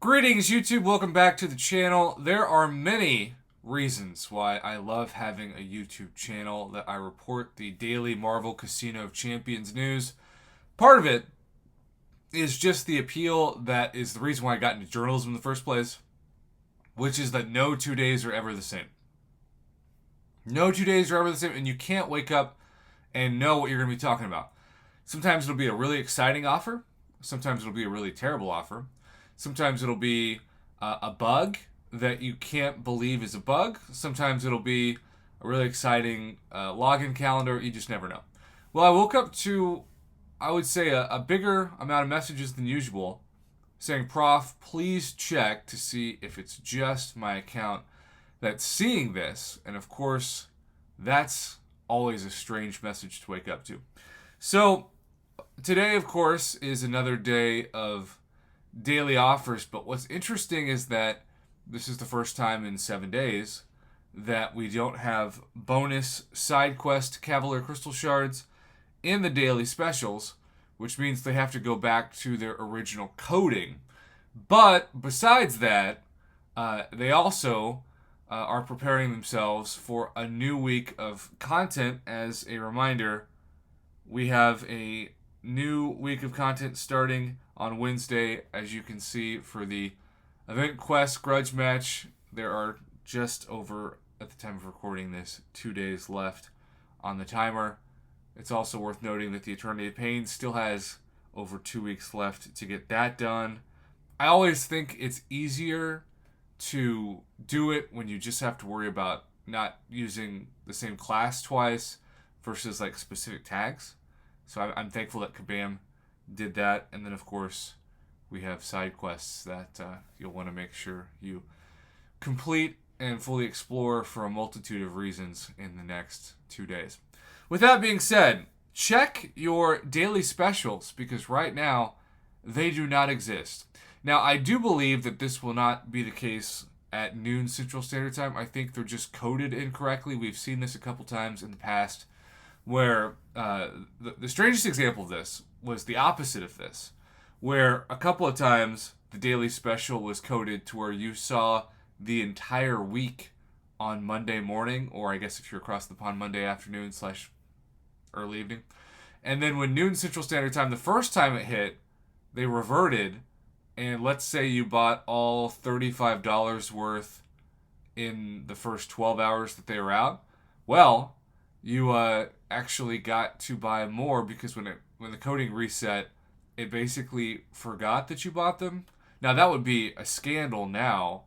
Greetings, YouTube. Welcome back to the channel. There are many reasons why I love having a YouTube channel that I report the daily Marvel Casino of Champions news. Part of it is just the appeal that is the reason why I got into journalism in the first place, which is that no 2 days are ever the same. No 2 days are ever the same, and you can't wake up and know what you're going to be talking about. Sometimes it'll be a really exciting offer. Sometimes it'll be a really terrible offer. Sometimes it'll be a bug that you can't believe is a bug. Sometimes it'll be a really exciting login calendar. You just never know. Well, I woke up to, I would say, a bigger amount of messages than usual saying, Prof, please check to see if it's just my account that's seeing this. And of course, that's always a strange message to wake up to. So today, of course, is another day of daily offers, but what's interesting is that this is the first time in 7 days that we don't have bonus side quest Cavalier Crystal Shards in the daily specials, which means they have to go back to their original coding. But besides that, they also are preparing themselves for a new week of content. As a reminder, we have a new week of content starting on Wednesday, as you can see, for the Event Quest Grudge Match. There are just over, at the time of recording this, 2 days left on the timer. It's also worth noting that the Eternity of Pain still has over 2 weeks left to get that done. I always think it's easier to do it when you just have to worry about not using the same class twice versus like specific tags. So I'm thankful that Kabam did that. And then, of course, we have side quests that you'll want to make sure you complete and fully explore for a multitude of reasons in the next 2 days. With that being said, check your daily specials, because right now they do not exist. Now, I do believe that this will not be the case at noon Central Standard Time. I think they're just coded incorrectly. We've seen this a couple times in the past, where the strangest example of this was the opposite of this, where a couple of times the daily special was coded to where you saw the entire week on Monday morning, or I guess if you're across the pond, Monday afternoon / early evening. And then when noon Central Standard Time, the first time it hit, they reverted, and let's say you bought all $35 worth in the first 12 hours that they were out. Well, you actually got to buy more, because when the coding reset, it basically forgot that you bought them. Now, that would be a scandal now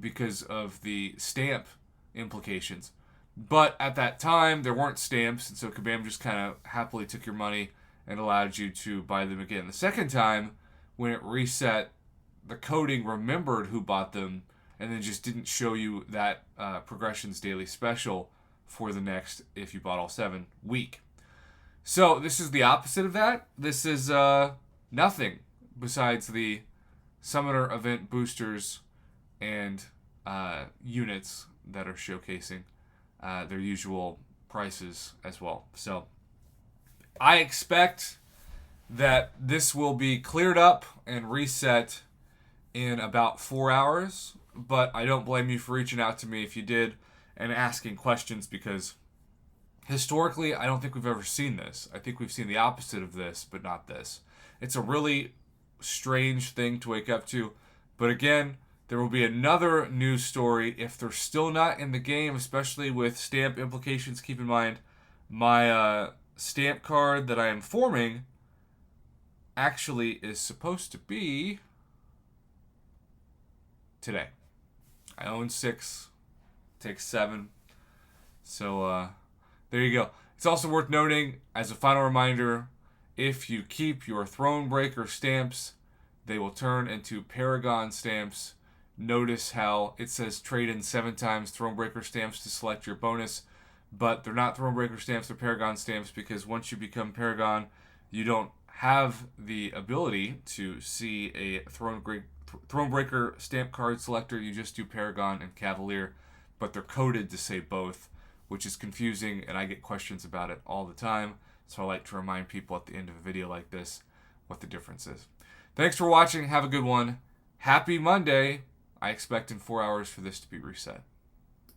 because of the stamp implications. But at that time, there weren't stamps, and so Kabam just kind of happily took your money and allowed you to buy them again. The second time, when it reset, the coding remembered who bought them and then just didn't show you that Progressions Daily Special for the next, if you bought all 7, week. So this is the opposite of that. This is nothing besides the Summoner event boosters and units that are showcasing their usual prices as well. So I expect that this will be cleared up and reset in about 4 hours, but I don't blame you for reaching out to me if you did and asking questions, because historically, I don't think we've ever seen this. I think we've seen the opposite of this, but not this. It's a really strange thing to wake up to. But again, there will be another news story if they're still not in the game, especially with stamp implications. Keep in mind, my stamp card that I am forming actually is supposed to be today. I own 6, takes 7. So there you go. It's also worth noting, as a final reminder, if you keep your Thronebreaker stamps, they will turn into Paragon stamps. Notice how it says trade in 7 times Thronebreaker stamps to select your bonus, but they're not Thronebreaker stamps, they're Paragon stamps, because once you become Paragon, you don't have the ability to see a Thronebreaker stamp card selector. You just do Paragon and Cavalier, but they're coded to say both, which is confusing, and I get questions about it all the time. So I like to remind people at the end of a video like this what the difference is. Thanks for watching. Have a good one. happy Monday. I expect in 4 hours for this to be reset.